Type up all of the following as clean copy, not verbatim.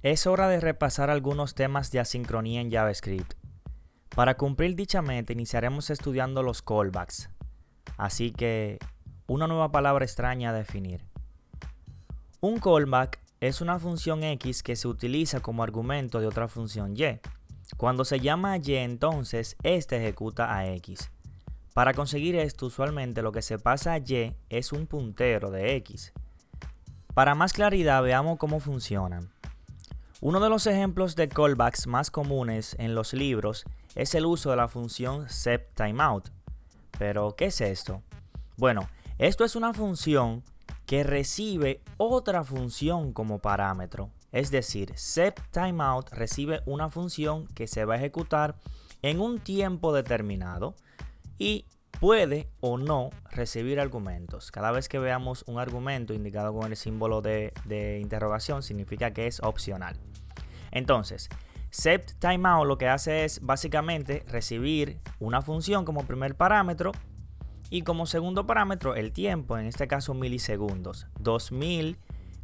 Es hora de repasar algunos temas de asincronía en JavaScript. Para cumplir dicha meta iniciaremos estudiando los callbacks. Así que, una nueva palabra extraña a definir. Un callback es una función X que se utiliza como argumento de otra función Y. Cuando se llama a Y, entonces éste ejecuta a X. Para conseguir esto, usualmente lo que se pasa a Y es un puntero de X. Para más claridad, veamos cómo funcionan. Uno de los ejemplos de callbacks más comunes en los libros es el uso de la función setTimeout. Pero, ¿qué es esto? Bueno, esto es una función que recibe otra función como parámetro. Es decir, setTimeout recibe una función que se va a ejecutar en un tiempo determinado y puede o no recibir argumentos. Cada vez que veamos un argumento indicado con el símbolo de interrogación, significa que es opcional. Entonces, setTimeout lo que hace es básicamente recibir una función como primer parámetro y como segundo parámetro el tiempo, en este caso milisegundos. 2000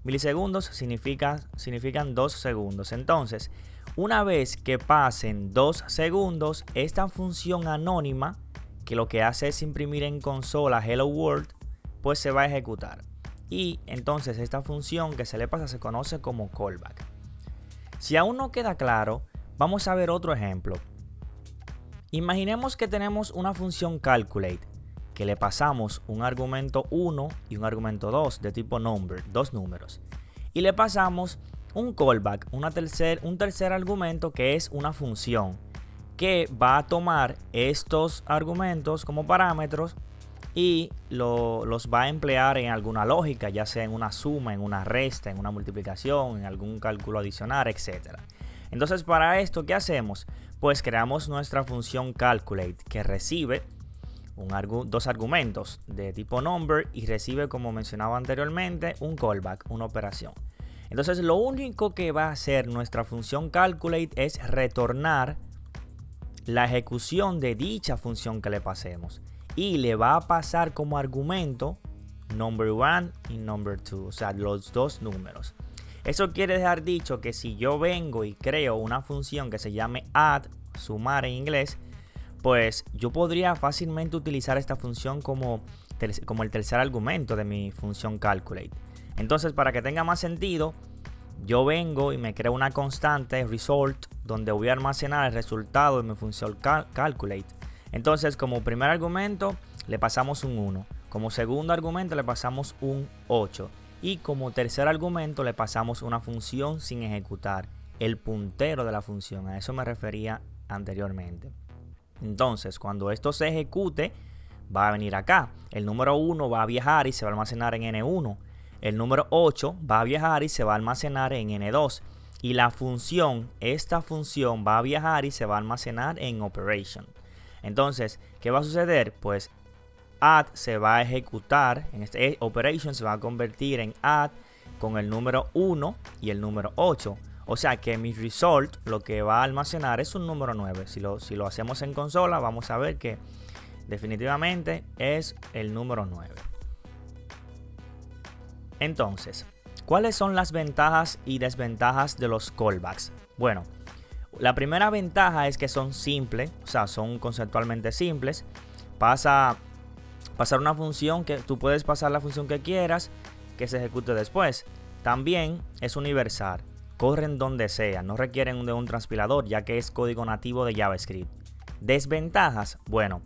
milisegundos significan 2 segundos. Entonces, una vez que pasen 2 segundos, esta función anónima, que lo que hace es imprimir en consola Hello World, pues se va a ejecutar. Y entonces esta función que se le pasa se conoce como callback. Si aún no queda claro, vamos a ver otro ejemplo. Imaginemos que tenemos una función calculate, que le pasamos un argumento 1 y un argumento 2 de tipo number, dos números. Y le pasamos un callback, un tercer argumento que es una función que va a tomar estos argumentos como parámetros y los va a emplear en alguna lógica, ya sea en una suma, en una resta, en una multiplicación, en algún cálculo adicional, etc. Entonces, para esto, ¿qué hacemos? Pues creamos nuestra función calculate, que recibe dos argumentos de tipo number y recibe, como mencionaba anteriormente, un callback, una operación. Entonces, lo único que va a hacer nuestra función calculate es retornar la ejecución de dicha función que le pasemos y le va a pasar como argumento number 1 y number 2, o sea, los dos números. Eso quiere dejar dicho que si yo vengo y creo una función que se llame add, sumar en inglés, pues yo podría fácilmente utilizar esta función como el tercer argumento de mi función calculate. Entonces, para que tenga más sentido, yo vengo y me creo una constante result donde voy a almacenar el resultado de mi función calculate. Entonces, como primer argumento le pasamos un 1, como segundo argumento le pasamos un 8 y como tercer argumento le pasamos una función sin ejecutar, el puntero de la función. A eso me refería anteriormente. Entonces, cuando esto se ejecute, va a venir acá. El número 1 va a viajar y se va a almacenar en N1. El número 8 va a viajar y se va a almacenar en N2. Y la función, esta función va a viajar y se va a almacenar en operation. Entonces, ¿qué va a suceder? Pues add se va a ejecutar, en este operation se va a convertir en add con el número 1 y el número 8. O sea que mi result lo que va a almacenar es un número 9. Si lo hacemos en consola, vamos a ver que definitivamente es el número 9. Entonces, ¿cuáles son las ventajas y desventajas de los callbacks? Bueno, la primera ventaja es que son simples, o sea, son conceptualmente simples. Pasar una función que tú puedes pasar la función que quieras que se ejecute después. También es universal, corren donde sea, no requieren de un transpilador ya que es código nativo de JavaScript. Desventajas, bueno,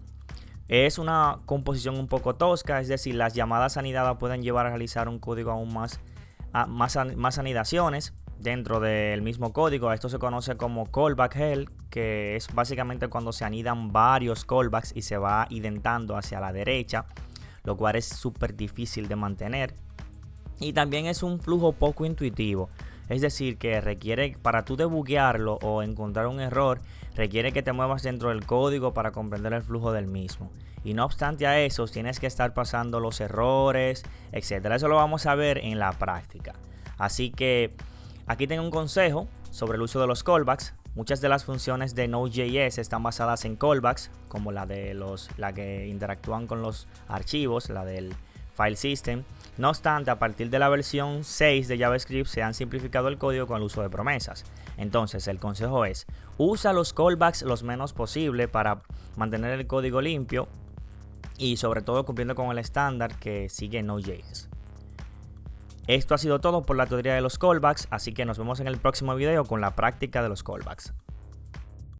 es una composición un poco tosca, es decir, las llamadas anidadas pueden llevar a realizar un código aún más anidaciones dentro del mismo código. Esto se conoce como callback hell, que es básicamente cuando se anidan varios callbacks y se va identando hacia la derecha, lo cual es súper difícil de mantener. Y también es un flujo poco intuitivo, es decir, que requiere, para tú debuguearlo o encontrar un error, requiere que te muevas dentro del código para comprender el flujo del mismo. Y no obstante a eso, tienes que estar pasando los errores, etc. Eso lo vamos a ver en la práctica. Así que aquí tengo un consejo sobre el uso de los callbacks. Muchas de las funciones de Node.js están basadas en callbacks, como la que interactúan con los archivos, la del file system. No obstante, a partir de la versión 6 de JavaScript se han simplificado el código con el uso de promesas. Entonces, el consejo es, usa los callbacks los menos posible para mantener el código limpio y sobre todo cumpliendo con el estándar que sigue Node.js. Esto ha sido todo por la teoría de los callbacks, así que nos vemos en el próximo video con la práctica de los callbacks.